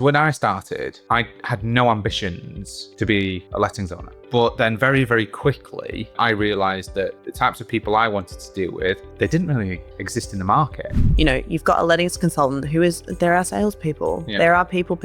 When I started, I had no ambitions to be a lettings owner. But then very, very quickly, I realized that the types of people I wanted to deal with, they didn't really exist in the market. You know, you've got a lettings consultant there are salespeople. Yeah. There are people.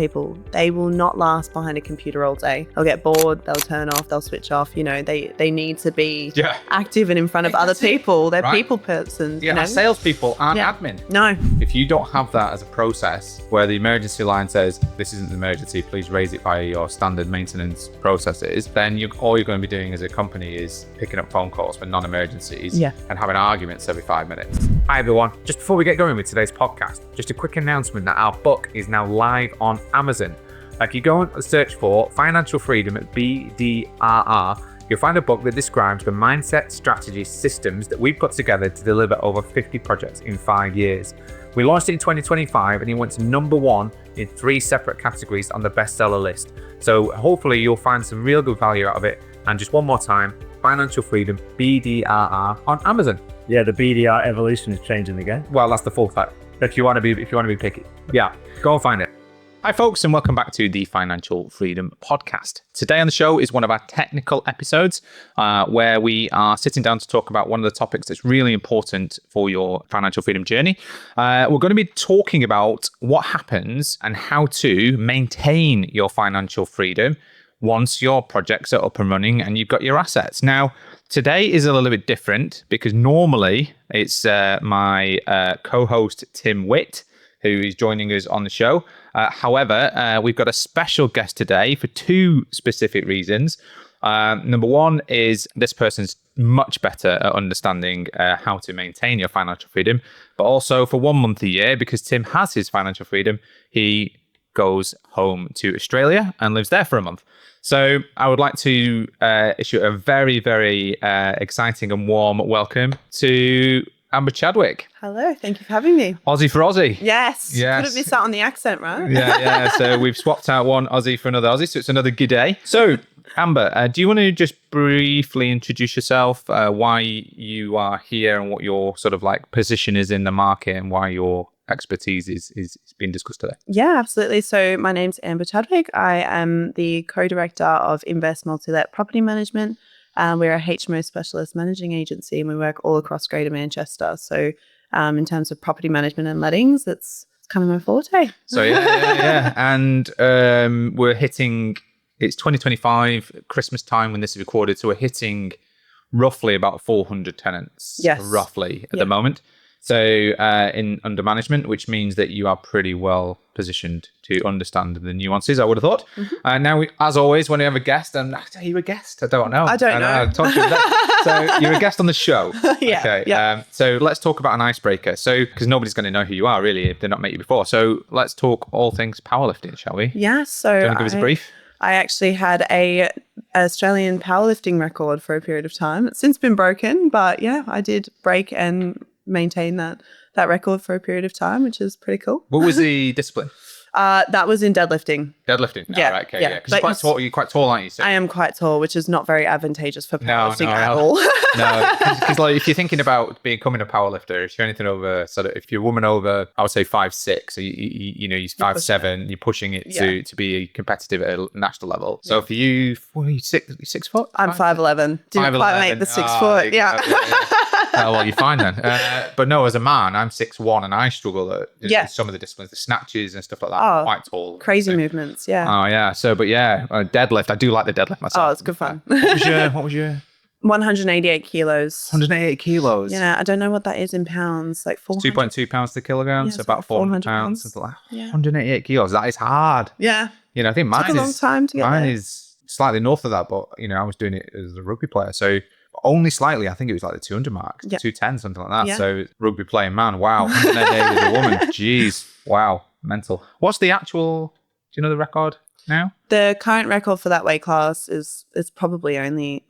They will not last behind a computer all day. They'll get bored, they'll turn off, they'll switch off. You know, they need to be active and in front of other people. They're people persons. Yeah, you know? Salespeople aren't admin. No. If you don't have that as a process where the emergency line says, this isn't an emergency, please raise it via your standard maintenance processes, then all you're going to be doing as a company is picking up phone calls for non-emergencies and having arguments every 5 minutes. Hi everyone, just before we get going with today's podcast, just a quick announcement that our book is now live on Amazon. If you go and search for Financial Freedom at BDRR, you'll find a book that describes the mindset, strategies, systems that we've put together to deliver over 50 projects in 5 years. We launched it in 2025 and it went to number 1 in 3 separate categories on the bestseller list. So hopefully you'll find some real good value out of it. And just one more time, Financial Freedom, BDRR on Amazon. Yeah, the BDR evolution is changing the game. Well, that's the full fact. If you want to be picky. Yeah, go and find it. Hi folks, and welcome back to the Financial Freedom Podcast. Today on the show is one of our technical episodes where we are sitting down to talk about one of the topics that's really important for your financial freedom journey. We're going to be talking about what happens and how to maintain your financial freedom once your projects are up and running and you've got your assets. Now, today is a little bit different because normally it's my co-host Tim Witt who is joining us on the show. However, we've got a special guest today for 2 specific reasons. Number 1 is this person's much better at understanding how to maintain your financial freedom, but also for 1 month a year, because Tim has his financial freedom, he goes home to Australia and lives there for a month. So I would like to issue a very, very exciting and warm welcome to Amber Chadwick. Hello, thank you for having me. Aussie for Aussie. Yes. Couldn't miss out on the accent, right? Yeah. So we've swapped out one Aussie for another Aussie, so it's another g'day. So Amber, do you want to just briefly introduce yourself, why you are here and what your sort of like position is in the market and why your expertise is being discussed today? Yeah, absolutely. So my name's Amber Chadwick. I am the co-director of Invest Multilet Property Management. We're a HMO specialist managing agency and we work all across Greater Manchester. So in terms of property management and lettings, it's kind of my forte. So yeah. And we're hitting, it's 2025, Christmas time when this is recorded. So we're hitting roughly about 400 tenants, roughly at the moment. So in under management, which means that you are pretty well positioned to understand the nuances, I would have thought. Mm-hmm. Now, as always, when we have a guest, and are you a guest? I don't know. I don't know. So you're a guest on the show. Yeah. Okay. Yeah. So let's talk about an icebreaker. So because nobody's going to know who you are really if they've not met you before. So let's talk all things powerlifting, shall we? Yeah. So do you want to give us a brief? I actually had a Australian powerlifting record for a period of time. It's since been broken, but yeah, I did break and maintain that record for a period of time, which is pretty cool. What was the discipline? That was in deadlifting. Deadlifting? Yeah. Oh, right, okay, yeah. Because you're quite tall, aren't you? So. I am quite tall, which is not very advantageous for powerlifting at all. No, because like if you're thinking about becoming a powerlifter, if you're anything over, sort of, if you're a woman over, I would say 5'6", so you're 5'7", you're pushing it to be competitive at a national level. So for you, what are you, 6 foot? I'm 5'11". Didn't quite make the 6 foot. Yeah. Oh, well, you're fine then. But no, as a man, I'm 6'1", and I struggle at some of the disciplines, the snatches and stuff like that. I'm quite tall. Crazy movements, yeah. Oh, yeah. So, but yeah, deadlift. I do like the deadlift myself. Oh, it's good fun. What was your 188 kilos. 188 kilos. Yeah, I don't know what that is in pounds. Like 2.2 pounds per kilogram, so about 400 pounds. Something like 188 kilos. That is hard. Yeah. I think mine took a long time to get mine there. Is slightly north of that, but I was doing it as a rugby player, so only slightly. I think it was like the 200 mark, 210, something like that. Yeah. So rugby playing man, wow. 188 as a woman, jeez, wow, mental. What's the actual? Do you know the record now? The current record for that weight class is probably only.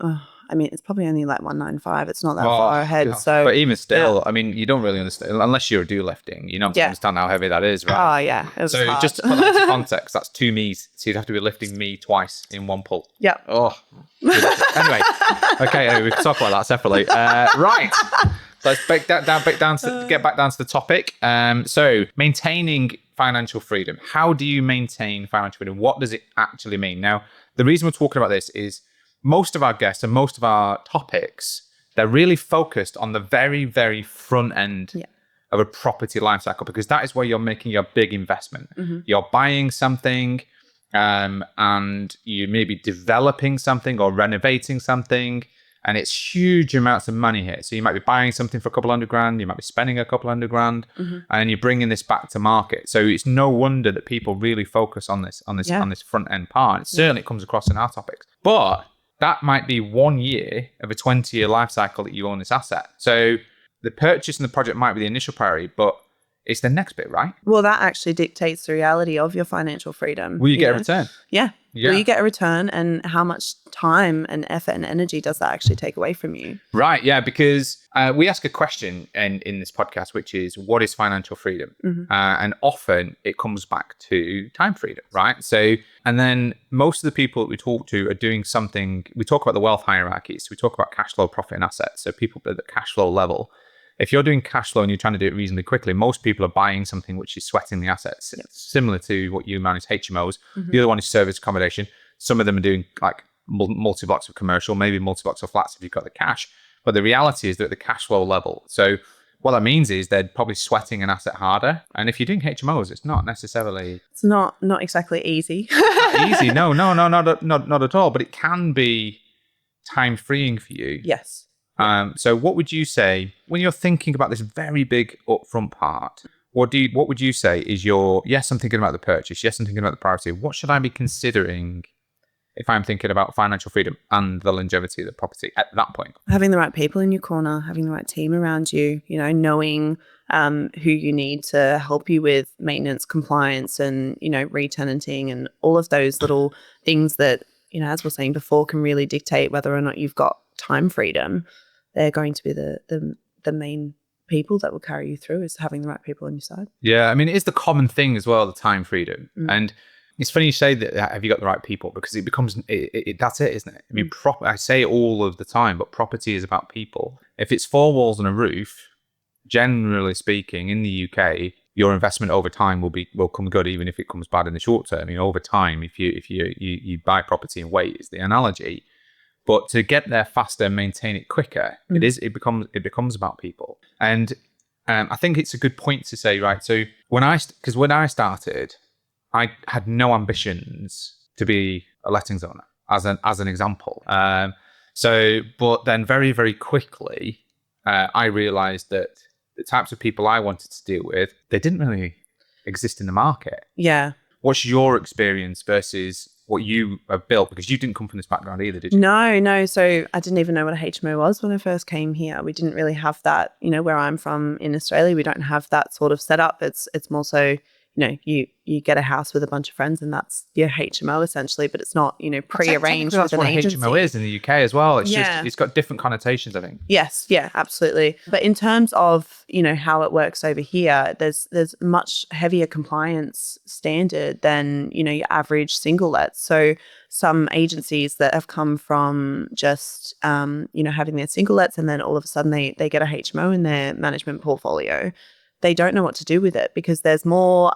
It's probably only like 195. It's not that far ahead. God. So, but even still, you don't really understand unless you're do lifting. You don't understand how heavy that is, right? Oh yeah. So hard. just to put that into context, that's 2 me's. So you'd have to be lifting me twice in one pull. Yeah. Oh. Anyway, okay, we can talk about that separately. Right. Let's get back down to the topic. So maintaining financial freedom. How do you maintain financial freedom? What does it actually mean? Now, the reason we're talking about this is most of our guests and most of our topics, they're really focused on the very, very front end of a property life cycle, because that is where you're making your big investment. You're buying something and you may be developing something or renovating something, and it's huge amounts of money here. So you might be buying something for a couple $100,000, you might be spending a couple $100,000, and you're bringing this back to market. So it's no wonder that people really focus on this front end part. Certainly it comes across in our topics, but that might be 1 year of a 20-year life cycle that you own this asset. So the purchase and the project might be the initial priority, but it's the next bit, right? Well, that actually dictates the reality of your financial freedom. Will you get a return? Yeah. Will you get a return, and how much time and effort and energy does that actually take away from you? Right, yeah, because we ask a question in this podcast, which is, what is financial freedom? And often it comes back to time freedom, right? So, and then most of the people that we talk to are doing something. We talk about the wealth hierarchies. We talk about cash flow, profit, and assets. So people at the cash flow level, if you're doing cash flow and you're trying to do it reasonably quickly, most people are buying something which is sweating the assets, similar to what you manage, HMOs. The other one is service accommodation. Some of them are doing like multi-blocks of commercial, maybe multi-blocks of flats if you've got the cash. But the reality is they're at the cash flow level. So what that means is they're probably sweating an asset harder. And if you're doing HMOs, it's not necessarily... It's not exactly easy. Easy. No, not at all. But it can be time freeing for you. Yes. So what would you say when you're thinking about this very big upfront part? What would you say is yes, I'm thinking about the purchase. Yes, I'm thinking about the priority. What should I be considering if I'm thinking about financial freedom and the longevity of the property at that point? Having the right people in your corner, having the right team around you, knowing who you need to help you with maintenance, compliance, and, re-tenanting, and all of those little things that, as we're saying before, can really dictate whether or not you've got time freedom. They're going to be the main people that will carry you through, is having the right people on your side. Yeah, I mean, it is the common thing as well, the time freedom. And it's funny you say that, have you got the right people? Because it becomes, that's it, isn't it? I mean, I say it all of the time, but property is about people. If it's 4 walls and a roof, generally speaking, in the UK, your investment over time will come good, even if it comes bad in the short term. Over time, if you buy property and wait, is the analogy. But to get there faster and maintain it quicker, it becomes about people. And I think it's a good point to say, right? So when I started, I had no ambitions to be a lettings owner, as an example. But then very, very quickly, I realized that the types of people I wanted to deal with, they didn't really exist in the market. Yeah. What's your experience versus what you have built? Because you didn't come from this background either, did you? No. So I didn't even know what a HMO was when I first came here. We didn't really have that, where I'm from in Australia, we don't have that sort of setup. It's more so, you get a house with a bunch of friends and that's your HMO essentially, but it's not, pre-arranged with an agency. That's what a HMO is in the UK as well. It's just, it's got different connotations, I think. Yes, yeah, absolutely. But in terms of, how it works over here, there's much heavier compliance standard than, your average single let. So some agencies that have come from just, having their single lets, and then all of a sudden they get a HMO in their management portfolio, they don't know what to do with it because there's more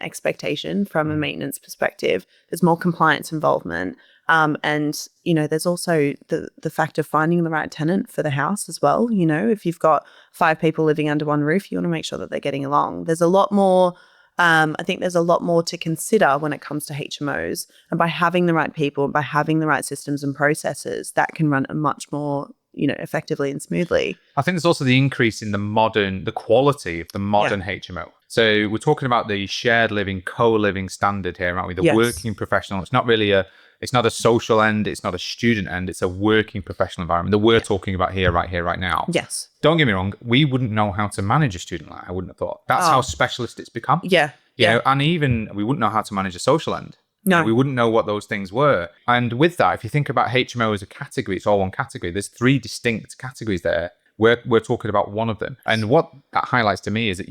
expectation from a maintenance perspective. There's more compliance involvement. And, there's also the fact of finding the right tenant for the house as well. If you've got 5 people living under one roof, you want to make sure that they're getting along. There's a lot more, I think there's a lot more to consider when it comes to HMOs. And by having the right people, by having the right systems and processes, that can run a much more effectively and smoothly. I think there's also the increase in the quality of the modern HMO. So we're talking about the shared living, co-living standard here, aren't we? The working professional. It's not really it's not a social end. It's not a student end. It's a working professional environment that we're talking about here, right now. Yes. Don't get me wrong. We wouldn't know how to manage a student like I wouldn't have thought. That's how specialist it's become. Yeah. You know, and even we wouldn't know how to manage a social end. No. We wouldn't know what those things were. And with that, if you think about HMO as a category, it's all one category. There's 3 distinct categories there. We're talking about one of them. And what that highlights to me is that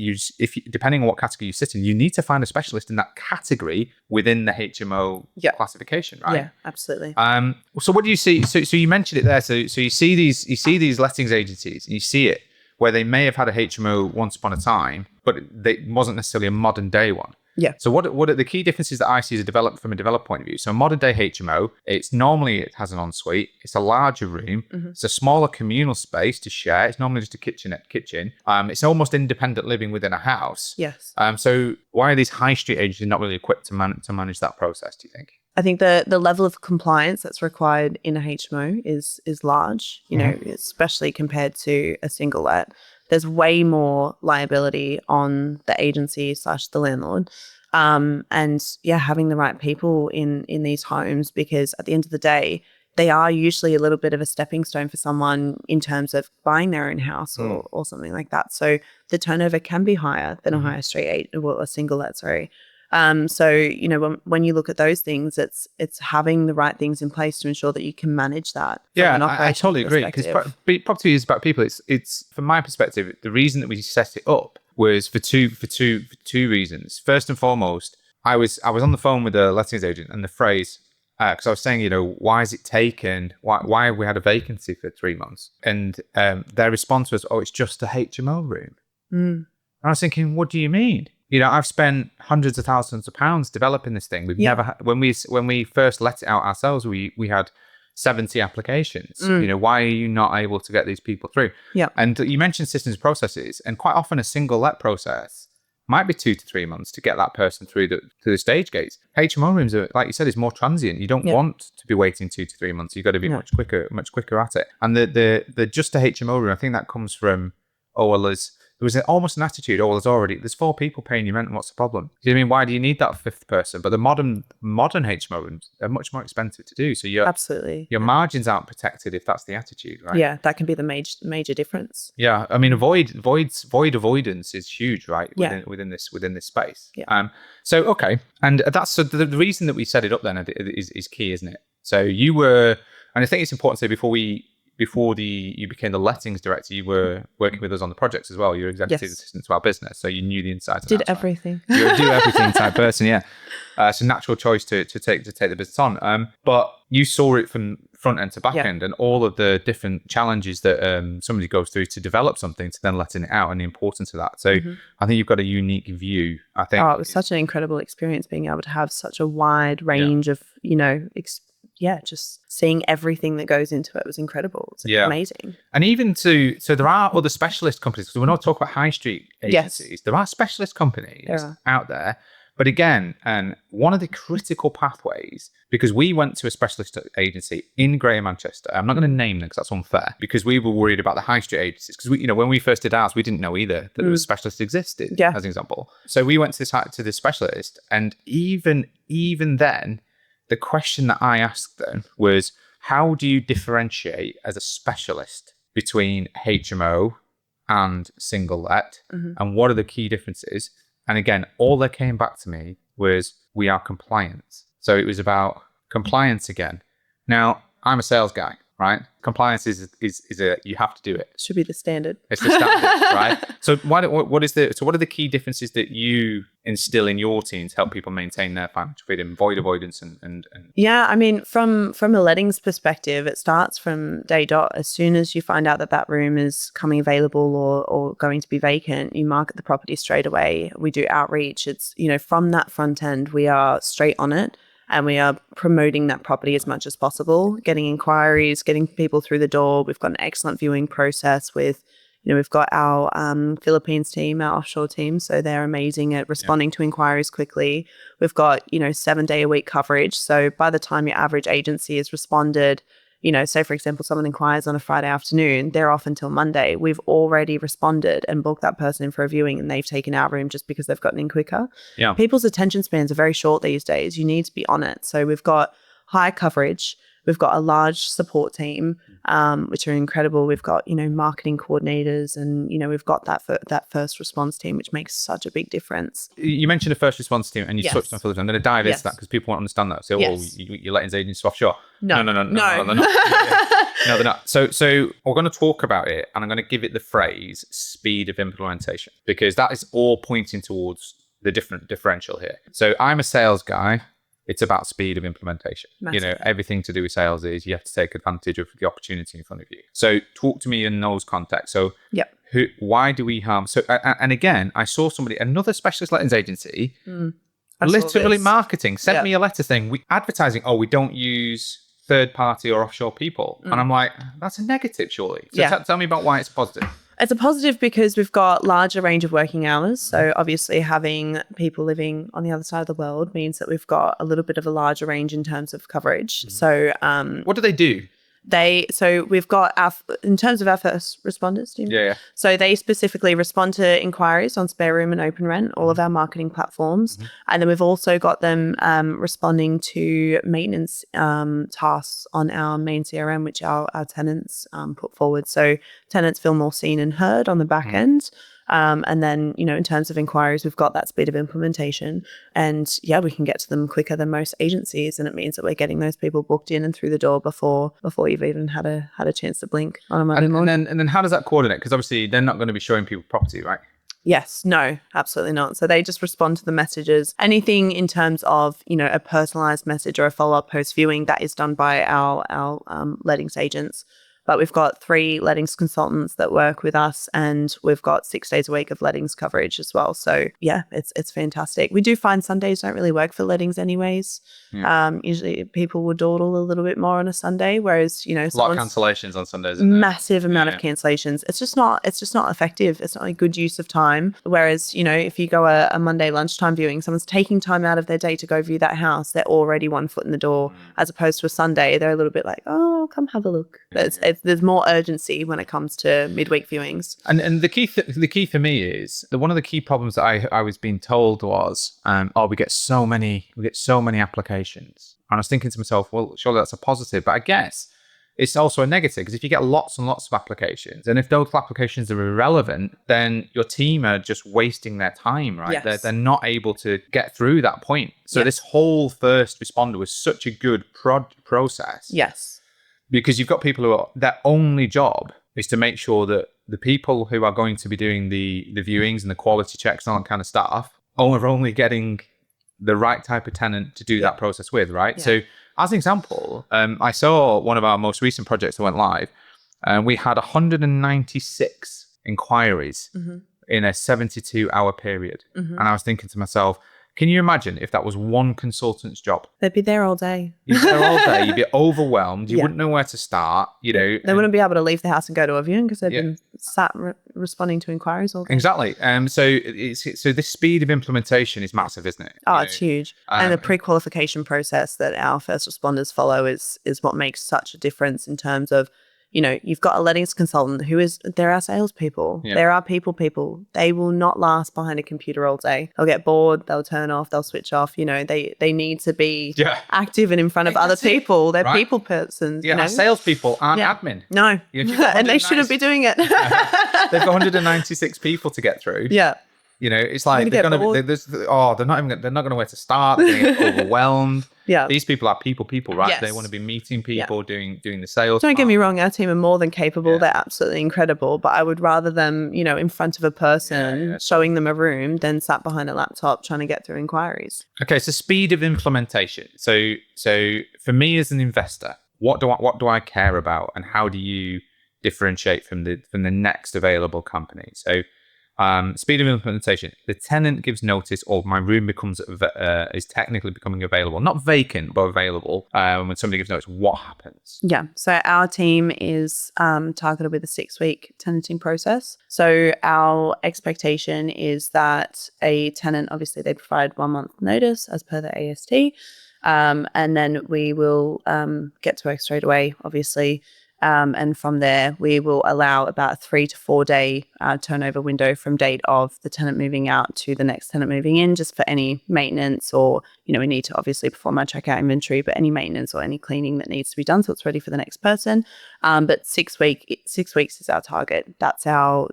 depending on what category you sit in, you need to find a specialist in that category within the HMO classification, right? Yeah, absolutely. So what do you see? So you mentioned it there. So you see these lettings agencies, and you see it where they may have had a HMO once upon a time, but it wasn't necessarily a modern day one. Yeah. So what are the key differences that I see as from a developer point of view? So modern day HMO, it has an ensuite. It's a larger room. It's a smaller communal space to share. It's normally just a kitchen. It's almost independent living within a house. Yes. So why are these high street agencies not really equipped to manage that process, do you think? I think the level of compliance that's required in a HMO is large, especially compared to a single let. There's way more liability on the agency / the landlord. Having the right people in these homes, because at the end of the day, they are usually a little bit of a stepping stone for someone in terms of buying their own house or something like that. So the turnover can be higher than a higher street a single let, sorry. When you look at those things, it's having the right things in place to ensure that you can manage that. Yeah, I totally agree, because property is about people. It's from my perspective, the reason that we set it up was for two reasons. First and foremost, I was on the phone with a lettings agent, and the phrase, because I was saying, why is it taken? Why have we had a vacancy for 3 months? And their response was, it's just a HMO room. And I was thinking, what do you mean? I've spent hundreds of thousands of pounds developing this thing. We've never had, when we first let it out ourselves, we had 70 applications. Why are you not able to get these people through? Yeah. And you mentioned systems and processes, and quite often a single let process might be 2 to 3 months to get that person through the stage gates. HMO rooms are, like you said, is more transient. You don't want to be waiting 2 to 3 months. You've got to be much quicker at it. And the just a HMO room, I think that comes from, there was almost an attitude, there's 4 people paying your rent, what's the problem? Do you mean, why do you need that 5th person? But the modern HMO rooms are much more expensive to do. So your margins aren't protected if that's the attitude, right? Yeah, that can be the major difference. Yeah, I mean, void avoidance is huge, right? Within this space. Yeah. Okay, and that's the reason that we set it up then is key, isn't it? So you were, and I think it's important to say before you became the lettings director, you were working with us on the projects as well. You're executive assistant to our business, so you knew the insides. Did everything. You're a do everything type person, yeah. It's a natural choice to take the business on. But you saw it from front end to back end, and all of the different challenges that somebody goes through to develop something, to then letting it out, and the importance of that. So I think you've got a unique view. I think. Oh, it was such an incredible experience being able to have such a wide range of just seeing everything that goes into it was incredible. It's amazing. And even so there are other specialist companies, because we're not talking about high street agencies. Yes. There are specialist companies out there. But again, and one of the critical pathways, because we went to a specialist agency in Greater Manchester, I'm not going to name them because that's unfair, because we were worried about the high street agencies. Because when we first did ours, we didn't know either that a specialist existed, as an example. So we went to this specialist, and even then, the question that I asked them was, how do you differentiate as a specialist between HMO and single let? And what are the key differences? And again, all that came back to me was, we are compliant. So it was about compliance again. Now, I'm a sales guy, right? Compliance is you have to do it. Should be the standard. It's the standard, right? So what are the key differences that you instill in your team to help people maintain their financial freedom, void avoidance, and Yeah, I mean, from a lettings perspective, it starts from day dot. As soon as you find out that room is coming available or going to be vacant, you market the property straight away. We do outreach. It's, from that front end, we are straight on it. And we are promoting that property as much as possible, getting inquiries, getting people through the door. We've got an excellent viewing process with, we've got our Philippines team, our offshore team. So they're amazing at responding to inquiries quickly. We've got, 7-day-a-week coverage. So by the time your average agency has responded, say, for example, someone inquires on a Friday afternoon, they're off until Monday. We've already responded and booked that person in for a viewing, and they've taken our room just because they've gotten in quicker. Yeah. People's attention spans are very short these days. You need to be on it. So we've got high coverage. We've got a large support team, which are incredible. We've got, marketing coordinators, and, we've got that first response team, which makes such a big difference. You mentioned a first response team, and you touched on Philippines. I'm going to dive into that because people won't understand that. So, you're letting agents offshore. No, they're not. No, they're not. So we're going to talk about it, and I'm going to give it the phrase speed of implementation, because that is all pointing towards the differential here. So I'm a sales guy. It's about speed of implementation. Massive. Everything to do with sales is you have to take advantage of the opportunity in front of you. So talk to me in those contexts. So why do we have... So, and again, I saw another specialist lettings agency I saw Literally this. marketing. Sent Yeah. me a letter saying, we advertising, we don't use third party or offshore people. And I'm like, that's a negative, surely. So Yeah. tell me about why it's positive. It's a positive because we've got larger range of working hours. So obviously having people living on the other side of the world means that we've got a little bit of a larger range in terms of coverage. So What do they do? we've got in terms of our first responders, do you mean? Yeah. So they specifically respond to inquiries on Spare Room and Open Rent, all of our marketing platforms. And then we've also got them responding to maintenance tasks on our main CRM, which our tenants put forward. So tenants feel more seen and heard on the back end. And then, in terms of inquiries, we've got that speed of implementation. And we can get to them quicker than most agencies. And it means that we're getting those people booked in and through the door before you've even had a chance to blink on a Monday morning. And then how does that coordinate? Because obviously they're not going to be showing people property, right? Yes, no, absolutely not. So they just respond to the messages. Anything in terms of, a personalized message or a follow-up post viewing, that is done by our lettings agents. But we've got 3 lettings consultants that work with us, and we've got 6 days a week of lettings coverage as well. So it's fantastic. We do find Sundays don't really work for lettings anyways. Usually people will dawdle a little bit more on a Sunday, whereas a lot of cancellations on Sundays. Isn't massive amount of cancellations. It's just not effective. It's not a good use of time. Whereas, if you go a Monday lunchtime viewing, someone's taking time out of their day to go view that house. They're already 1 foot in the door, as opposed to a Sunday. They're a little bit like, oh, come have a look. There's more urgency when it comes to midweek viewings. And the key for me is that one of the key problems that I was being told was, we get so many applications. And I was thinking to myself, well, surely that's a positive, but I guess it's also a negative, because if you get lots and lots of applications, and if those applications are irrelevant, then your team are just wasting their time, right? Yes. They're not able to get through that point. So this whole first responder was such a good process. Yes. Because you've got people who their only job is to make sure that the people who are going to be doing the viewings and the quality checks and all that kind of stuff are only getting the right type of tenant to do that process with, right? Yeah. So as an example, I saw one of our most recent projects that went live, and we had 196 inquiries in a 72-hour period. And I was thinking to myself, can you imagine if that was one consultant's job? They'd be there all day. You'd be there all day. You'd be overwhelmed. You wouldn't know where to start. They wouldn't be able to leave the house and go to a viewing because they've been sat responding to inquiries all day. Exactly. So this speed of implementation is massive, isn't it? Oh, it's huge. And the pre-qualification process that our first responders follow is what makes such a difference in terms of, you've got a lettings consultant they're our salespeople. Yeah. They're our people. They will not last behind a computer all day. They'll get bored. They'll turn off. They'll switch off. They need to be active and in front of other people. They're people persons. Yeah, our salespeople aren't admin. No, and they shouldn't be doing it. They've got 196 people to get through. Yeah. It's like they're not going to know where to start. They're going to get overwhelmed. Yeah. These people are people, right? Yes. They want to be meeting people, doing the sales. Don't get me wrong, our team are more than capable. They're absolutely incredible. But I would rather them, in front of a person, showing them a room than sat behind a laptop trying to get through inquiries. Okay, so speed of implementation. So for me as an investor, what do I care about, and how do you differentiate from the next available company? So speed of implementation. The tenant gives notice, or my room is technically becoming available, not vacant, but available. When somebody gives notice, what happens? Yeah. So our team is targeted with a 6-week tenanting process. So our expectation is that a tenant, obviously they provide 1 month notice as per the AST. And then we will get to work straight away, obviously. And from there, we will allow about a 3 to 4 day turnover window from date of the tenant moving out to the next tenant moving in, just for any maintenance, or, we need to obviously perform our checkout inventory, but any maintenance or any cleaning that needs to be done so it's ready for the next person. But 6 weeks is our target. That's our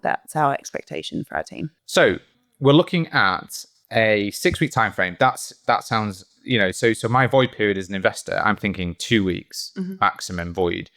expectation for our team. So we're looking at a 6-week time frame. That sounds, so my void period as an investor, I'm thinking 2 weeks maximum void.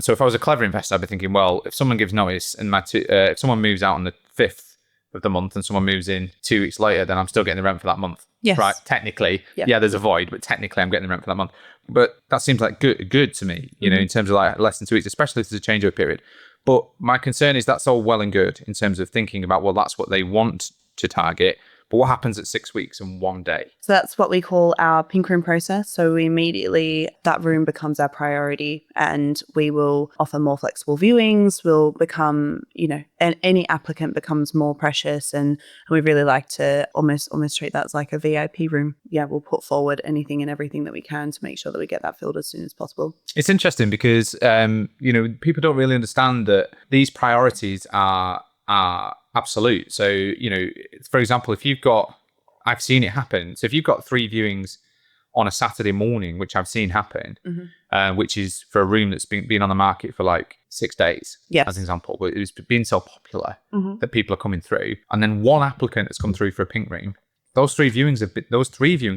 So if I was a clever investor, I'd be thinking, well, if someone gives notice and if someone moves out on the 5th of the month and someone moves in 2 weeks later, then I'm still getting the rent for that month. Yes. Right. Technically, there's a void, but technically I'm getting the rent for that month. But that seems like good to me, in terms of like less than 2 weeks, especially if there's a changeover period. But my concern is that's all well and good in terms of thinking about, well, that's what they want to target. But what happens at 6 weeks and 1 day? So that's what we call our pink room process. So we immediately, that room becomes our priority, and we will offer more flexible viewings. We'll become, and any applicant becomes more precious, and we really like to almost treat that as like a VIP room. Yeah, we'll put forward anything and everything that we can to make sure that we get that filled as soon as possible. It's interesting because, people don't really understand that these priorities are absolute. So, for example, I've seen it happen. So if you've got 3 viewings on a Saturday morning, which I've seen happen, which is for a room that's been on the market for like 6 days, as an example, but it's been so popular that people are coming through, and then 1 applicant has come through for a pink room. Those 3 viewings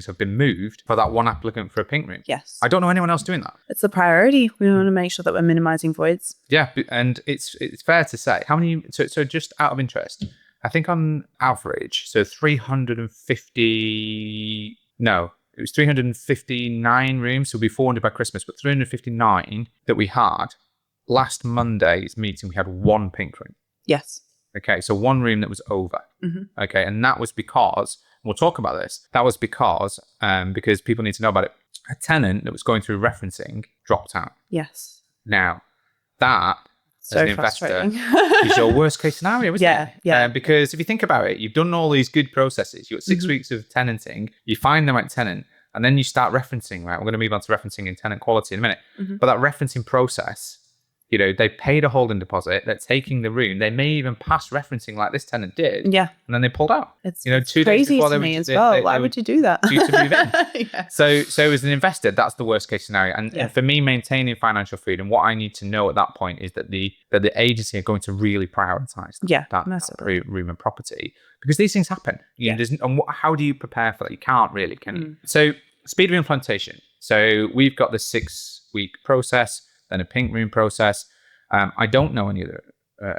have been moved for that 1 applicant for a pink room. Yes. I don't know anyone else doing that. It's the priority. We want to make sure that we're minimizing voids. Yeah, and it's fair to say how many. So just out of interest, I think on average, so 350. No, it was 359 rooms. So it'll be 400 by Christmas, but 359 that we had last Monday's meeting. We had 1 pink room. Yes. Okay, so 1 room that was over. Okay, and that was because. We'll talk about this. That was because people need to know about it. A tenant that was going through referencing dropped out. Yes. Now, that, so as an investor, frustrating. is your worst case scenario, isn't it? Yeah. Because if you think about it, you've done all these good processes. You've got 6 weeks of tenanting. You find the right tenant, and then you start referencing, right? We're going to move on to referencing and tenant quality in a minute. But that referencing process, they paid a holding deposit. They're taking the room. They may even pass referencing like this tenant did. Yeah. And then they pulled out. It's 2 days crazy before to me as well. Why would you do that? Due to move in. Yeah. So as an investor, that's the worst case scenario. And for me, maintaining financial freedom, what I need to know at that point is that the agency are going to really prioritize that room and property, because these things happen. How do you prepare for that? You can't really, can you? So speed of implementation. So we've got the 6-week process, then a pink room process. I don't know any other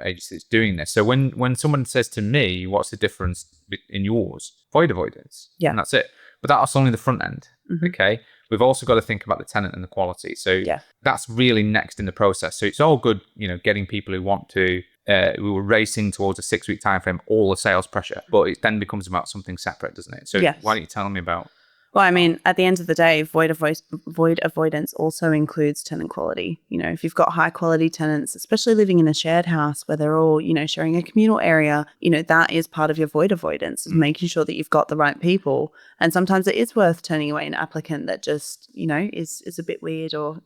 agencies doing this. So when someone says to me, what's the difference in yours? Void avoidance. Yeah. And that's it. But that's only the front end. Okay. We've also got to think about the tenant and the quality. So that's really next in the process. So it's all good, getting people who want to, we were racing towards a 6-week time frame, all the sales pressure, but it then becomes about something separate, doesn't it? So why don't you tell me about... Well, I mean, at the end of the day, void avoidance also includes tenant quality. If you've got high quality tenants, especially living in a shared house where they're all, sharing a communal area, that is part of your void avoidance, making sure that you've got the right people. And sometimes it is worth turning away an applicant that just, is a bit weird or,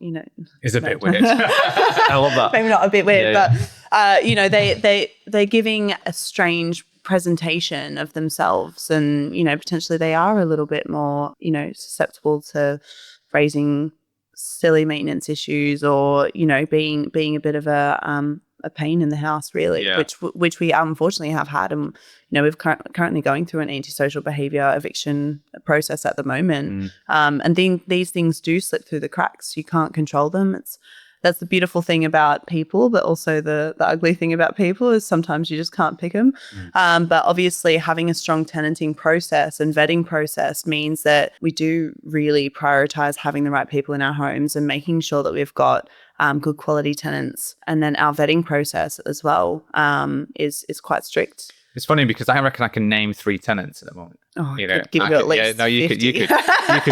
is a bit weird. I love that. Maybe not a bit weird, but, they're giving a strange presentation of themselves, and potentially they are a little bit more susceptible to raising silly maintenance issues, or being a bit of a pain in the house, really, which we unfortunately have had, and we're currently going through an antisocial behaviour eviction process at the moment, and these things do slip through the cracks. You can't control them. That's the beautiful thing about people, but also the ugly thing about people is sometimes you just can't pick them. But obviously having a strong tenanting process and vetting process means that we do really prioritize having the right people in our homes and making sure that we've got good quality tenants. And then our vetting process as well is quite strict. It's funny because I reckon I can name 3 tenants at the moment. Oh, could give you at least 50. You could,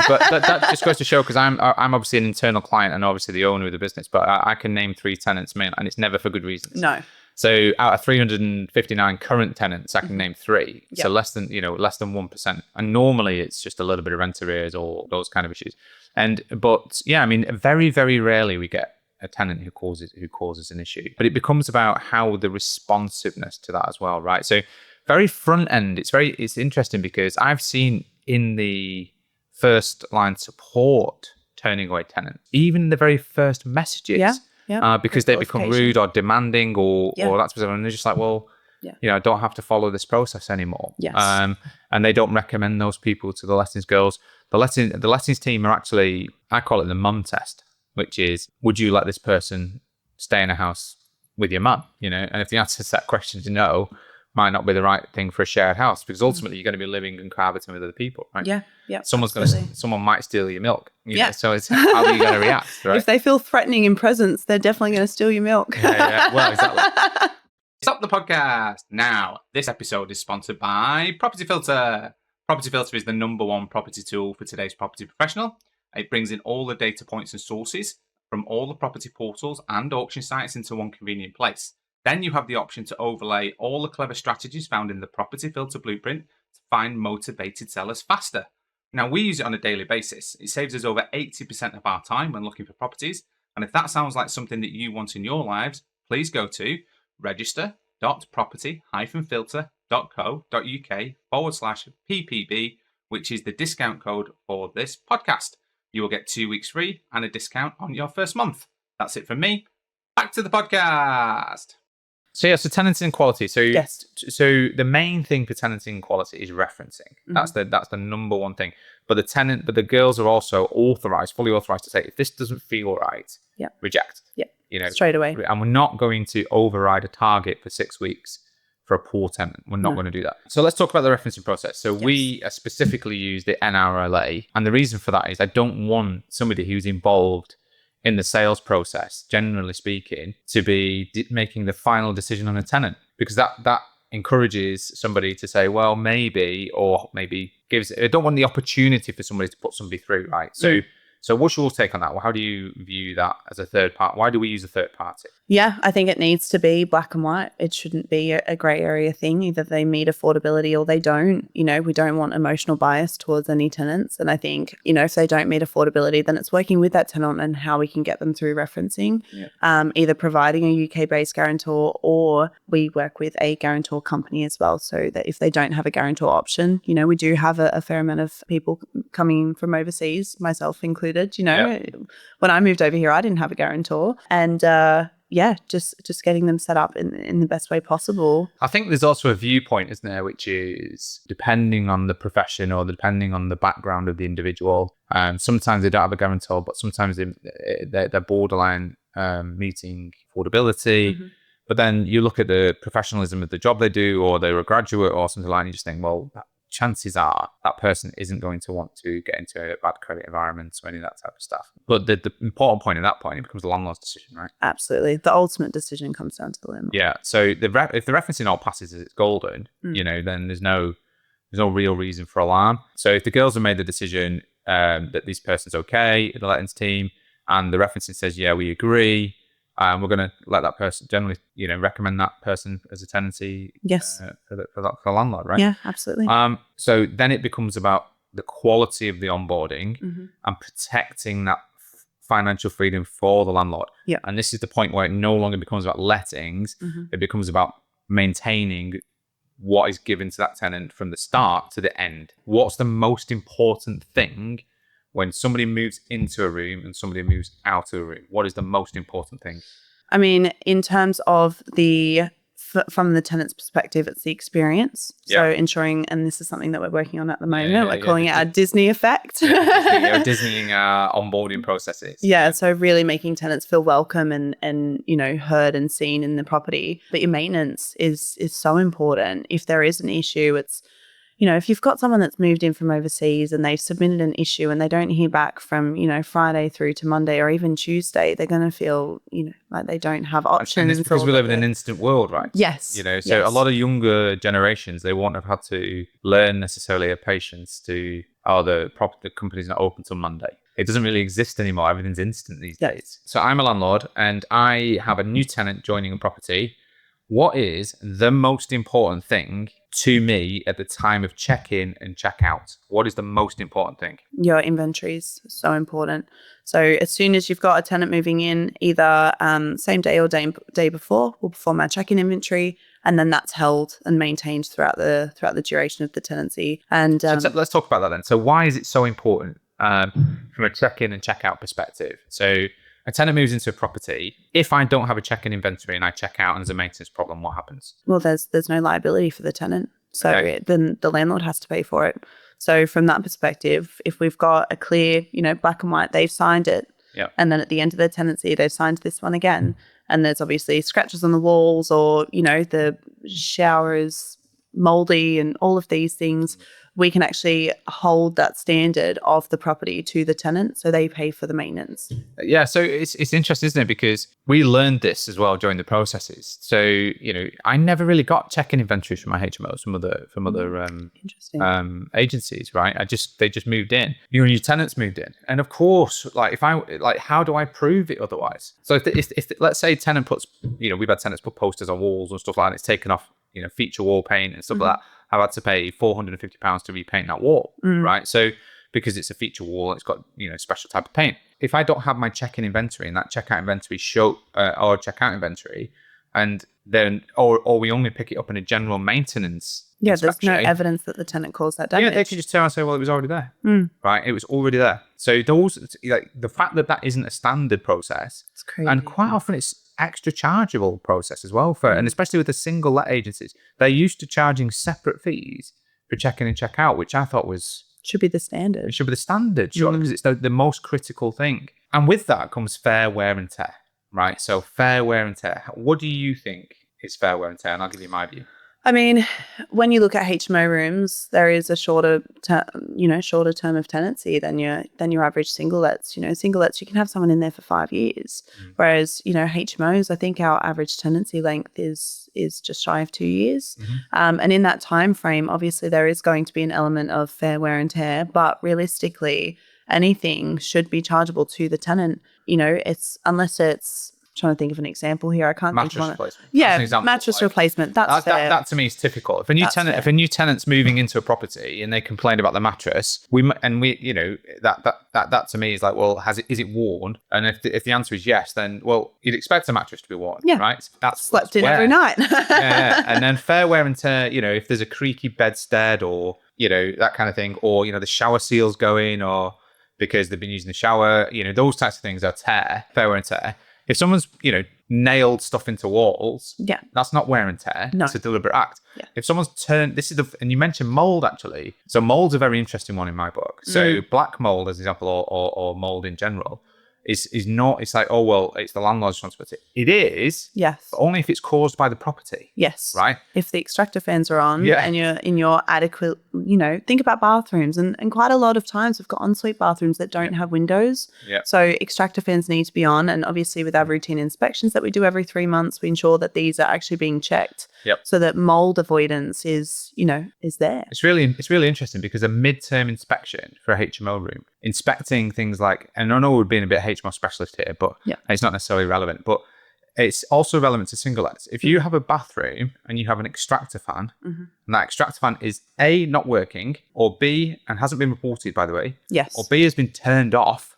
but that just goes to show, because I'm obviously an internal client and obviously the owner of the business, but I can name 3 tenants, man, and it's never for good reasons. No. So out of 359 current tenants, I can name 3. Yep. So less than 1%. And normally it's just a little bit of rent arrears or those kind of issues. But very, very rarely we get a tenant who causes an issue, but it becomes about how the responsiveness to that as well, right? So very front end, it's interesting because I've seen in the first line support turning away tenants, even the very first messages, because they become rude or demanding or that specific, and they're just like, well, I don't have to follow this process anymore. Yes. And they don't recommend those people to the lettings girls. The lettings team are actually, I call it the mum test, which is, would you let this person stay in a house with your mum? And if the answer to that question is no, might not be the right thing for a shared house, because ultimately you're going to be living and cohabiting with other people, right? Yeah. Someone might steal your milk. You know? So it's how are you going to react, right? If they feel threatening in presence, they're definitely going to steal your milk. Well, exactly. Stop the podcast now. This episode is sponsored by Property Filter. Property Filter is the #1 property tool for today's property professional. It brings in all the data points and sources from all the property portals and auction sites into one convenient place. Then you have the option to overlay all the clever strategies found in the Property Filter blueprint to find motivated sellers faster. Now, we use it on a daily basis. It saves us over 80% of our time when looking for properties. And if that sounds like something that you want in your lives, please go to register.property-filter.co.uk/PPB, which is the discount code for this podcast. You will get 2 weeks free and a discount on your first month. That's it from me. Back to the podcast. So tenancy and quality. So the main thing for tenancy and quality is referencing. That's the #1 thing. But the girls are also fully authorized to say, if this doesn't feel right, reject. Yeah. Straight away. And we're not going to override a target for 6 weeks for a poor tenant. We're not going to do that. So let's talk about the referencing process. So we specifically use the NRLA. And the reason for that is I don't want somebody who's involved in the sales process, generally speaking, to be making the final decision on a tenant, because that encourages somebody to say, well, maybe gives. I don't want the opportunity for somebody to put somebody through, right? So what's your take on that? Well, how do you view that as a third party? Why do we use a third party? Yeah, I think it needs to be black and white. It shouldn't be a grey area thing. Either they meet affordability or they don't. We don't want emotional bias towards any tenants. And I think, if they don't meet affordability, then it's working with that tenant and how we can get them through referencing, either providing a UK-based guarantor, or we work with a guarantor company as well, so that if they don't have a guarantor option, we do have a fair amount of people coming from overseas, myself included. When I moved over here, I didn't have a guarantor. And just getting them set up in the best way possible. I think there's also a viewpoint, isn't there, which is depending on the profession or depending on the background of the individual. Sometimes they don't have a guarantor, but sometimes they're borderline meeting affordability. But then you look at the professionalism of the job they do, or they're a graduate or something like that, and you just think, well, chances are that person isn't going to want to get into a bad credit environment or any of that type of stuff. But the important point at that point, it becomes the landlord's decision, right? Absolutely. The ultimate decision comes down to the landlord. Yeah. So if the referencing all passes as it's golden, then there's no real reason for alarm. So if the girls have made the decision that this person's okay, the lettings team, and the referencing says, yeah, we agree, we're going to let that person generally, recommend that person as a tenancy for the landlord, right? Yeah, absolutely. So then it becomes about the quality of the onboarding and protecting that financial freedom for the landlord. Yeah. And this is the point where it no longer becomes about lettings. It becomes about maintaining what is given to that tenant from the start to the end. What's the most important thing when somebody moves into a room and somebody moves out of a room? What is the most important thing? I mean, in terms of from the tenant's perspective, it's the experience. So ensuring, and this is something that we're working on at the moment, we're calling it our Disney effect. Disneying onboarding processes. Yeah, so really making tenants feel welcome and heard and seen in the property. But your maintenance is so important. If there is an issue, it's if you've got someone that's moved in from overseas and they've submitted an issue and they don't hear back from, Friday through to Monday or even Tuesday, they're going to feel, like they don't have options. And it's because we live in an instant world, right? Yes. So a lot of younger generations, they won't have had to learn necessarily a patience to, the company's not open till Monday. It doesn't really exist anymore. Everything's instant these days. So I'm a landlord and I have a new tenant joining a property. What is the most important thing to me at the time of check-in and check-out? What is the most important thing? Your inventory is so important. So as soon as you've got a tenant moving in, either same day or day before, we'll perform our check-in inventory, and then that's held and maintained throughout the duration of the tenancy. And so let's talk about that then. So why is it so important from a check-in and check-out perspective? So a tenant moves into a property. If I don't have a check-in inventory and I check out and there's a maintenance problem, what happens? Well, there's no liability for the tenant. So then the landlord has to pay for it. So from that perspective, if we've got a clear, black and white, they've signed it. Yeah. And then at the end of their tenancy, they've signed this one again. And there's obviously scratches on the walls or, the shower is moldy and all of these things. we can actually hold that standard of the property to the tenant, so they pay for the maintenance. Yeah, so it's interesting, isn't it? Because we learned this as well during the processes. So, I never really got check-in inventories from my HMOs from other Interesting. agencies, right? They just moved in. Your tenants moved in, and of course, how do I prove it otherwise? So if let's say tenant puts, we've had tenants put posters on walls and stuff like that. It's taken off, feature wall paint and stuff like that. I've had to pay £450 to repaint that wall, right? So because it's a feature wall, it's got special type of paint. If I don't have my check-in inventory and that checkout inventory or checkout inventory, and then or we only pick it up in a general maintenance. Yeah, there's no inspection, evidence that the tenant caused that damage. Yeah, they could just turn around and say, well, it was already there, right? It was already there. So those, the fact that isn't a standard process, It's crazy. and quite often it's extra chargeable process as well and especially with the single let agencies, they're used to charging separate fees for check-in and check-out, which I thought should be the standard. It should be the standard, surely, because it's the most critical thing. And with that comes fair wear and tear, right? So fair wear and tear. What do you think is fair wear and tear? And I'll give you my view. I mean, when you look at HMO rooms, there is a shorter term of tenancy than your average single lets. Single lets, you can have someone in there for 5 years, whereas HMOs, I think our average tenancy length is just shy of 2 years. And in that time frame, obviously there is going to be an element of fair wear and tear, but realistically, anything should be chargeable to the tenant. Unless it's, trying to think of an example here. I can't think of one. Replacement. Yeah, mattress replacement. That's fair. That to me is typical. If a new tenant's moving into a property and they complain about the mattress, that to me is like, well, is it worn? And if the answer is yes, then you'd expect a mattress to be worn, right? That's slept in every night. yeah. And then fair wear and tear. If there's a creaky bedstead or that kind of thing, or the shower seal's going, or because they've been using the shower, those types of things are fair wear and tear. If someone's, nailed stuff into walls, that's not wear and tear. No. It's a deliberate act. Yeah. If someone's turned, and you mentioned mold actually. So mold's a very interesting one in my book. So black mold, as an example, or mold in general, is not. It's like, it's the landlord's responsibility. It is. Yes. But only if it's caused by the property. Yes. Right. If the extractor fans are on and you're in your adequate, think about bathrooms, and quite a lot of times we've got ensuite bathrooms that don't have windows. Yeah. So extractor fans need to be on, and obviously with our routine inspections that we do every 3 months, we ensure that these are actually being checked. Yep. So that mold avoidance is there. It's really interesting because a midterm inspection for a HMO room, inspecting things like, and I know we're being a bit HMO specialist here, but it's not necessarily relevant, but it's also relevant to single lets. If you have a bathroom and you have an extractor fan, and that extractor fan is A, not working, or B, and hasn't been reported, by the way, or B has been turned off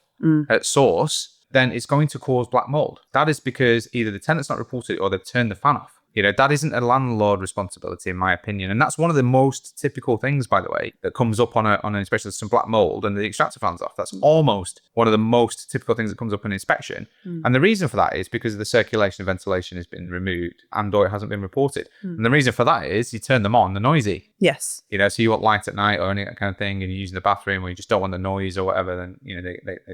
at source, then it's going to cause black mold. That is because either the tenant's not reported it or they've turned the fan off. That isn't a landlord responsibility, in my opinion. And that's one of the most typical things, by the way, that comes up on an inspection, some black mold and the extractor fan's off. That's almost one of the most typical things that comes up in inspection. And the reason for that is because the circulation and ventilation has been removed and or it hasn't been reported. And the reason for that is you turn them on, they're noisy. Yes. So you want light at night or any that kind of thing, and you're using the bathroom or you just don't want the noise or whatever, then,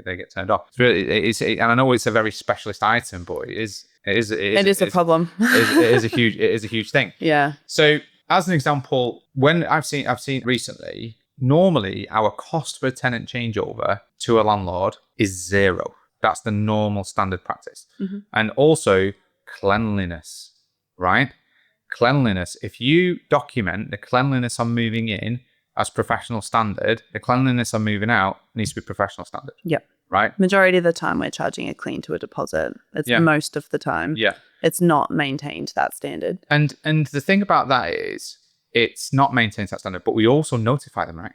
they get turned off. It's really, and I know it's a very specialist item, but it is a problem. It is a huge thing. Yeah. So as an example, when I've seen recently, normally our cost for a tenant changeover to a landlord is £0. That's the normal standard practice. And also cleanliness, right? Cleanliness. If you document the cleanliness on moving in as professional standard, the cleanliness on moving out needs to be professional standard. Yep. Right. Majority of the time we're charging a clean to a deposit. It's most of the time. Yeah. It's not maintained to that standard. And the thing about that is it's not maintained to that standard, but we also notify them, right?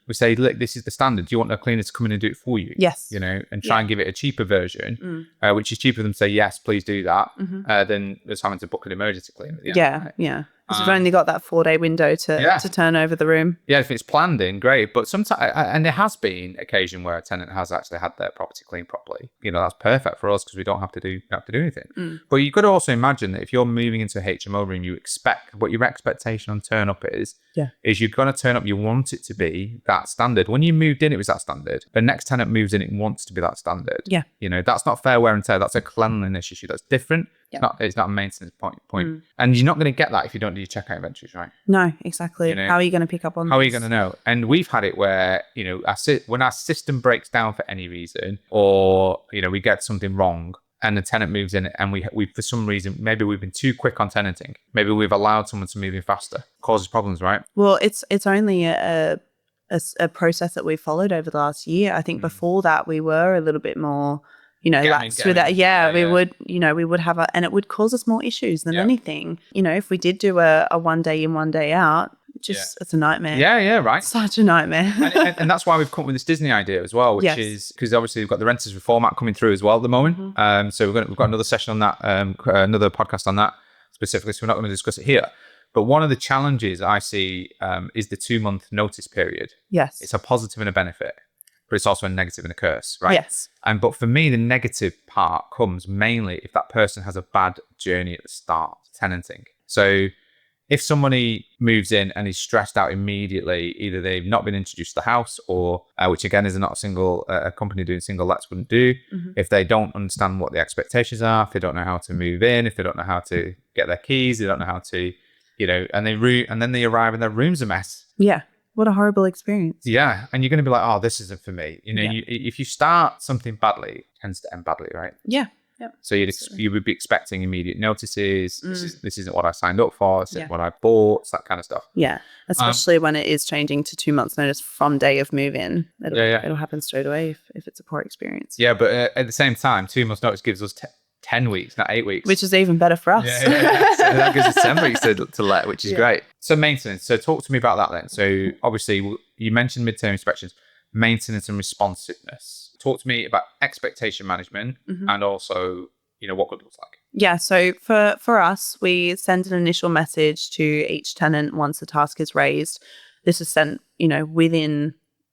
We say, look, this is the standard. Do you want a cleaner to come in and do it for you? Yes. And try and give it a cheaper version, which is cheaper than say, yes, please do that, than just having to book an emergency cleaner. Yeah. Because we've only got that 4-day window to turn over the room. Yeah, if it's planned in, great. But sometimes, and there has been occasion where a tenant has actually had their property cleaned properly. That's perfect for us because we don't have to do anything. But you've got to also imagine that if you're moving into a HMO room, you expect what your expectation on turn up is you're going to turn up. You want it to be that standard. When you moved in, it was that standard. The next tenant moves in, it wants to be that standard. Yeah. That's not fair wear and tear. That's a cleanliness issue. That's different. It's not a maintenance point. And you're not going to get that if you don't do you check out inventories, right? No, exactly. You know, how are you going to pick up on How are you this? going to know? And we've had it where, when our system breaks down for any reason, or, we get something wrong and the tenant moves in and we for some reason, maybe we've been too quick on tenanting. Maybe we've allowed someone to move in faster. Causes problems, right? Well, it's only a process that we followed over the last year. I think before that we were a little bit more, lax with that. Yeah, we would, we would have and it would cause us more issues than anything. If we did do a 1 day in, 1 day out, it's a nightmare. Yeah, right. Such a nightmare. and that's why we've come up with this Disney idea as well, which is because obviously we've got the Renters Reform Act coming through as well at the moment. So we've got another session on that, another podcast on that specifically. So we're not going to discuss it here. But one of the challenges I see is the 2-month notice period. Yes. It's a positive and a benefit, but it's also a negative and a curse, right? Yes. But for me, the negative part comes mainly if that person has a bad journey at the start, tenanting. So if somebody moves in and is stressed out immediately, either they've not been introduced to the house or, which again is not a single, a company doing single lets wouldn't do. If they don't understand what the expectations are, if they don't know how to move in, if they don't know how to get their keys, they don't know how to, and then they arrive and their room's a mess. Yeah. What a horrible experience. Yeah. And you're going to be like, oh, this isn't for me. If you start something badly, it tends to end badly, right? Yeah. Yep. So you would be expecting immediate notices. This isn't what I signed up for. This isn't what I bought. That kind of stuff. Yeah, especially when it is changing to 2 months notice from day of move-in. It'll happen straight away if it's a poor experience. Yeah, but at the same time, 2 months notice gives us 10 weeks, not 8 weeks. Which is even better for us. Yeah. So that gives us 10 weeks to let, which is great. So maintenance. So talk to me about that then. So obviously you mentioned midterm inspections, maintenance and responsiveness. Talk to me about expectation management and also, what good looks like. Yeah, so for us, we send an initial message to each tenant once the task is raised. This is sent, within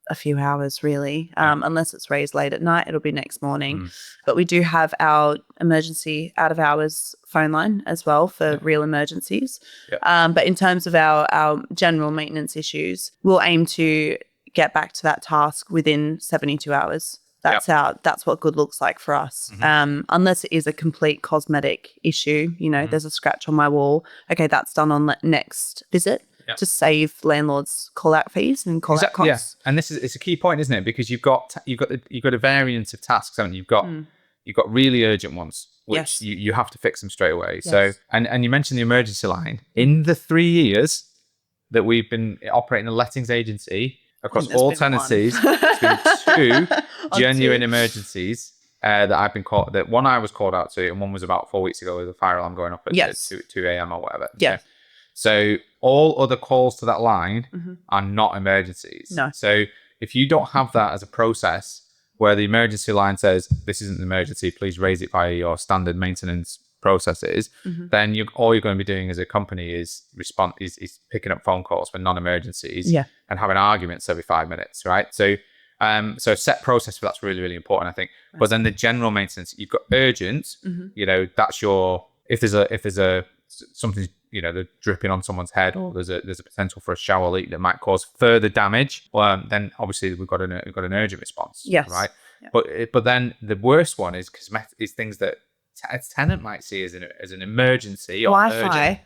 a few hours, really. Unless it's raised late at night, it'll be next morning. But we do have our emergency out of hours phone line as well for real emergencies. But in terms of our general maintenance issues, we'll aim to get back to that task within 72 hours. That's what good looks like for us. Unless it is a complete cosmetic issue, there's a scratch on my wall. Okay, that's done on the next visit to save landlords call out fees and call out costs. Yeah. And it's a key point, isn't it? Because you've got a variance of tasks, haven't you? You've got really urgent ones, which you have to fix them straight away. Yes. So and you mentioned the emergency line. In the 3 years that we've been operating a lettings agency across all tenancies, it's been 2 genuine emergencies that I've been called. That one I was called out to, and one was about 4 weeks ago with a fire alarm going off at 2 a.m. or whatever. Yeah. So all other calls to that line are not emergencies. No. So if you don't have that as a process where the emergency line says this isn't an emergency, please raise it via your standard maintenance processes, then all you're going to be doing as a company is picking up phone calls for non-emergencies and having arguments every 5 minutes, right? So set process for that's really, really important, I think. But then the general maintenance, you've got urgent, that's your, if there's a something, they're dripping on someone's head, or there's a potential for a shower leak that might cause further damage, then obviously we've got an urgent response, right? But then the worst one is things that a tenant might see as an emergency or Wi-Fi.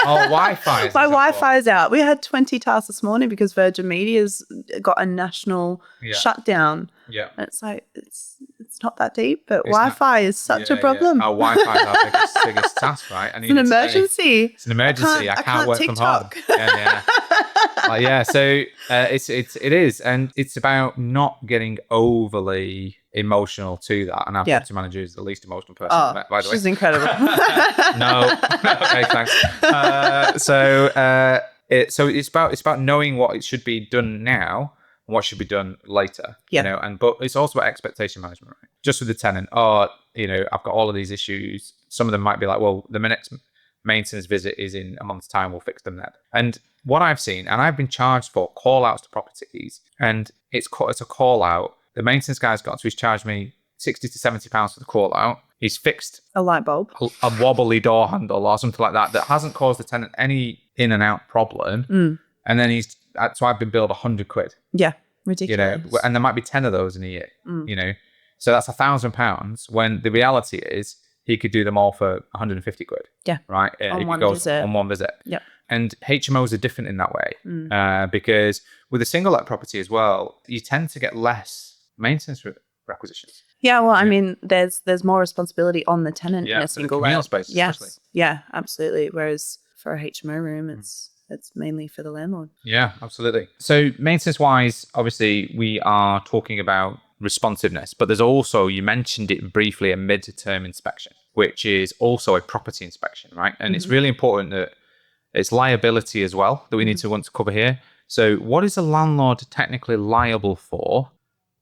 Oh, Wi-Fi. My Wi-Fi is out. We had 20 tasks this morning because Virgin Media's got a national shutdown. Yeah. And it's like, it's not that deep, but Wi-Fi is such a problem. Oh, Wi-Fi is our biggest task, right? It's an emergency. It's an emergency. I can't work TikTok. from home. Yeah. So it is. And it's about not getting overly emotional to that. And our property manager is the least emotional person I've met, by the way. She's incredible. No. Okay, thanks. So it's about knowing what it should be done now and what should be done later. But it's also about expectation management, right? Just with the tenant, I've got all of these issues. Some of them might be like, well, the next maintenance visit is in a month's time, we'll fix them then. And what I've seen, and I've been charged for call outs to properties, and it's a call out. The maintenance guy's he's charged me £60 to £70 for the call out. He's fixed a light bulb, a wobbly door handle or something like that hasn't caused the tenant any in and out problem. And then so I've been billed £100. Yeah, ridiculous. And there might be 10 of those in a year. So that's £1,000 when the reality is he could do them all for 150 quid. Yeah. Right. On if one he goes visit. on one visit. Yep. And HMOs are different in that way because with a single let property as well, you tend to get less maintenance requisitions. Yeah, well, I mean, there's more responsibility on the tenant in a single communal let. space, Yes. especially. Yeah, absolutely. Whereas for a HMO room, it's mainly for the landlord. Yeah, absolutely. So maintenance wise, obviously we are talking about responsiveness, but there's also, you mentioned it briefly, a mid-term inspection, which is also a property inspection, right? And it's really important that it's liability as well that we need to want to cover here. So what is a landlord technically liable for?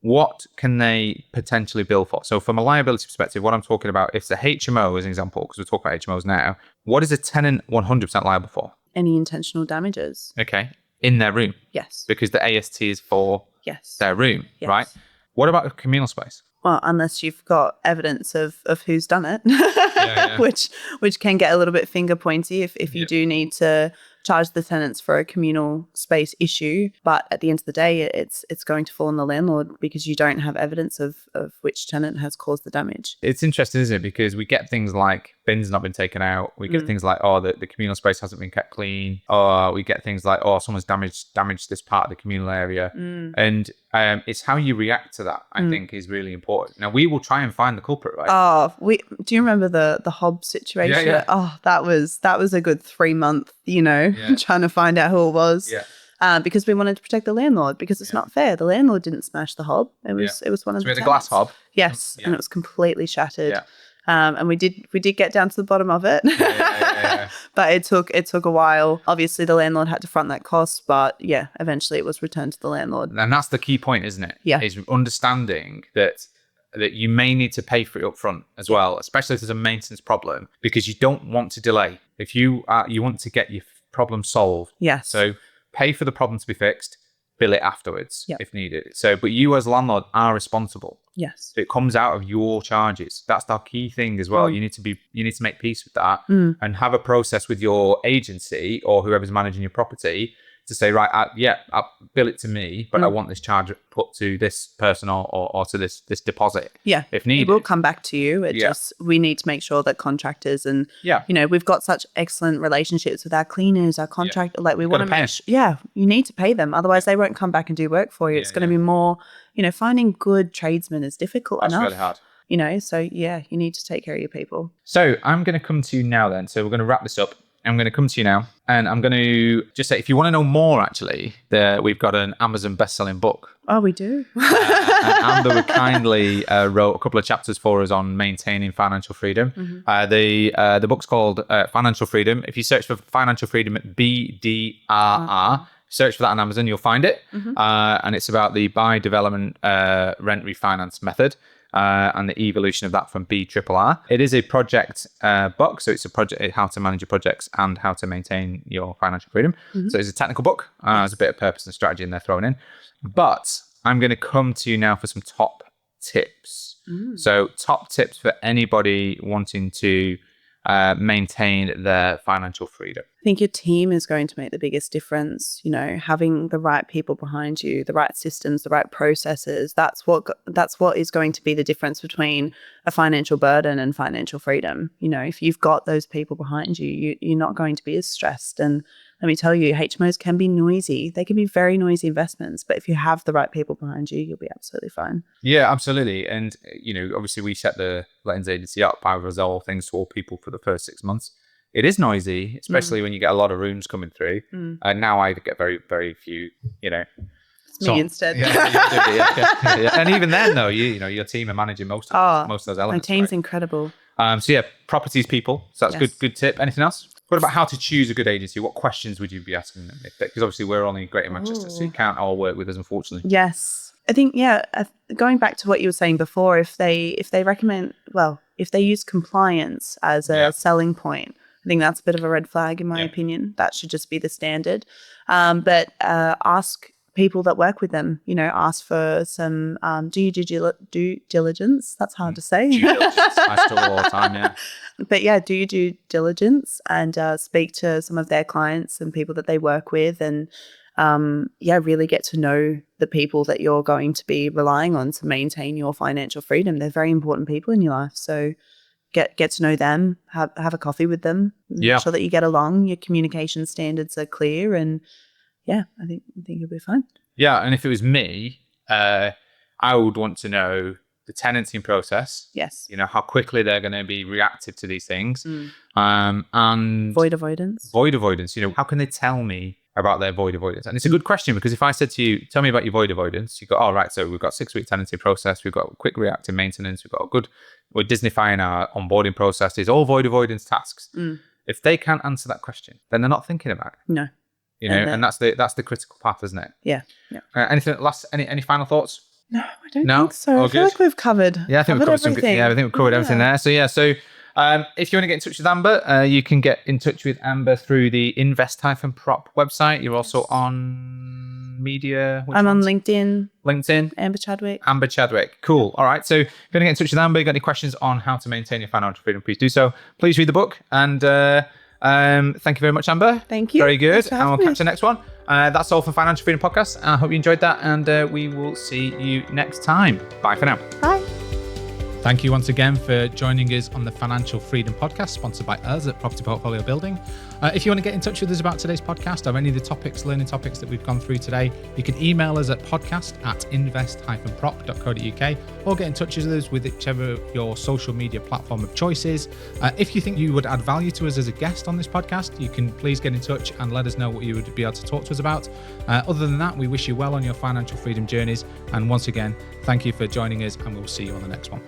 What can they potentially bill for? So from a liability perspective, what I'm talking about, if it's a HMO as an example, because we're talking about HMOs now, what is a tenant 100% liable for? Any intentional damages? Okay. In their room. Yes. Because the AST is for Yes. their room, Yes. right? What about a communal space? Well, unless you've got evidence of who's done it, yeah. which can get a little bit finger pointy if you do need to charge the tenants for a communal space issue. But at the end of the day, it's going to fall on the landlord because you don't have evidence of which tenant has caused the damage. It's interesting, isn't it? Because we get things like bins not been taken out. We get things like, oh, the communal space hasn't been kept clean. Or we get things like, oh, someone's damaged this part of the communal area. And it's how you react to that, I think, is really important. Now, we will try and find the culprit, right? Oh, do you remember the Hobbs situation? Yeah. Oh, that was a good 3 month, trying to find out who it was. Yeah. Because we wanted to protect the landlord because it's not fair. The landlord didn't smash the hob. It was one of So the we had a tenants. glass hob. Yes, and it was completely shattered. Yeah. And we did get down to the bottom of it. Yeah. But it took a while. Obviously, the landlord had to front that cost, but yeah, eventually it was returned to the landlord. And that's the key point, isn't it? Yeah. Is understanding that you may need to pay for it up front as well, especially if there's a maintenance problem, because you don't want to delay. If you want to get your problem solved. Yes. So pay for the problem to be fixed, bill it afterwards Yep. if needed. So, but you as landlord are responsible. Yes. So it comes out of your charges. That's our key thing as well. You need to make peace with that and have a process with your agency or whoever's managing your property to say, right, I'll bill it to me, but I want this charge put to this person or to this deposit. Yeah. If needed. It will come back to you. We need to make sure that contractors and, we've got such excellent relationships with our cleaners, our contractor. Like we want to make sure, you need to pay them. Otherwise they won't come back and do work for you. It's going to be more, finding good tradesmen is difficult enough. That's really hard. So you need to take care of your people. So I'm going to come to you now then. So we're going to wrap this up. I'm going to come to you now and I'm going to just say, if you want to know more, actually, we've got an Amazon best-selling book. Oh, we do. And Amber kindly wrote a couple of chapters for us on maintaining financial freedom. The book's called Financial Freedom. If you search for Financial Freedom at BDRR, search for that on Amazon, you'll find it. And it's about the buy, development, rent refinance method. And the evolution of that from BRRR. It is a project book, so it's a project how to manage your projects and how to maintain your financial freedom. So it's a technical book. There's a bit of purpose and strategy in there thrown in. But I'm going to come to you now for some top tips. So top tips for anybody wanting to maintain their financial freedom. I think your team is going to make the biggest difference. Having the right people behind you, the right systems, the right processes. That's what is going to be the difference between a financial burden and financial freedom. If you've got those people behind you, you're not going to be as stressed. And let me tell you, HMOs can be noisy. They can be very noisy investments, but if you have the right people behind you, you'll be absolutely fine. Yeah, absolutely. And, obviously we set the lettings agency up. I resolve things to all people for the first 6 months. It is noisy, especially when you get a lot of rooms coming through. And now I get very, very few, It's me instead. Yeah. And even then, though, your team are managing most of those elements. My team's incredible. Properties people. So that's good tip. Anything else? What about how to choose a good agency? What questions would you be asking them? Because obviously we're only Greater Manchester, so you can't all work with us, unfortunately. Yes. I think, going back to what you were saying before, if they recommend, if they use compliance as a selling point, I think that's a bit of a red flag in my opinion. That should just be the standard. But ask people that work with them, ask for some due diligence. That's hard to say. Due diligence. I struggle all the time, yeah. But do your due diligence and speak to some of their clients and people that they work with and really get to know the people that you're going to be relying on to maintain your financial freedom. They're very important people in your life. So get to know them, have a coffee with them, make sure that you get along, your communication standards are clear, and I think you'll be fine. Yeah, and if it was me, I would want to know the tenanting process. Yes. How quickly they're going to be reactive to these things. And void avoidance. How can they tell me about their void avoidance? And it's a good question, because if I said to you, tell me about your void avoidance, you go, all right, so we've got 6-week tenancy process, we've got quick reactive maintenance, we're Disneyfying our onboarding processes, all void avoidance tasks. If they can't answer that question, then they're not thinking about it. No. And that's the critical path, isn't it? Yeah. Any final thoughts? No, I don't think so. All I feel good? like we've covered. Yeah, I think we've covered everything. I think we've covered everything there. So if you want to get in touch with Amber, you can get in touch with Amber through the invest-prop website. You're also on media. I'm on LinkedIn. LinkedIn. Amber Chadwick. Amber Chadwick. Cool. All right. So if you want to get in touch with Amber, you got any questions on how to maintain your financial freedom, please do so. Please read the book. And thank you very much, Amber. Thank you. Very good. Thanks for And we'll having me. catch you next one. That's all for Financial Freedom Podcast. I hope you enjoyed that, and we will see you next time. Bye for now. Bye. Thank you once again for joining us on the Financial Freedom Podcast, sponsored by us at Property Portfolio Building. If you want to get in touch with us about today's podcast or any of the learning topics that we've gone through today, you can email us at podcast@invest-prop.co.uk or get in touch with us with whichever your social media platform of choice is. If you think you would add value to us as a guest on this podcast, you can please get in touch and let us know what you would be able to talk to us about. Other than that, we wish you well on your financial freedom journeys. And once again, thank you for joining us, and we'll see you on the next one.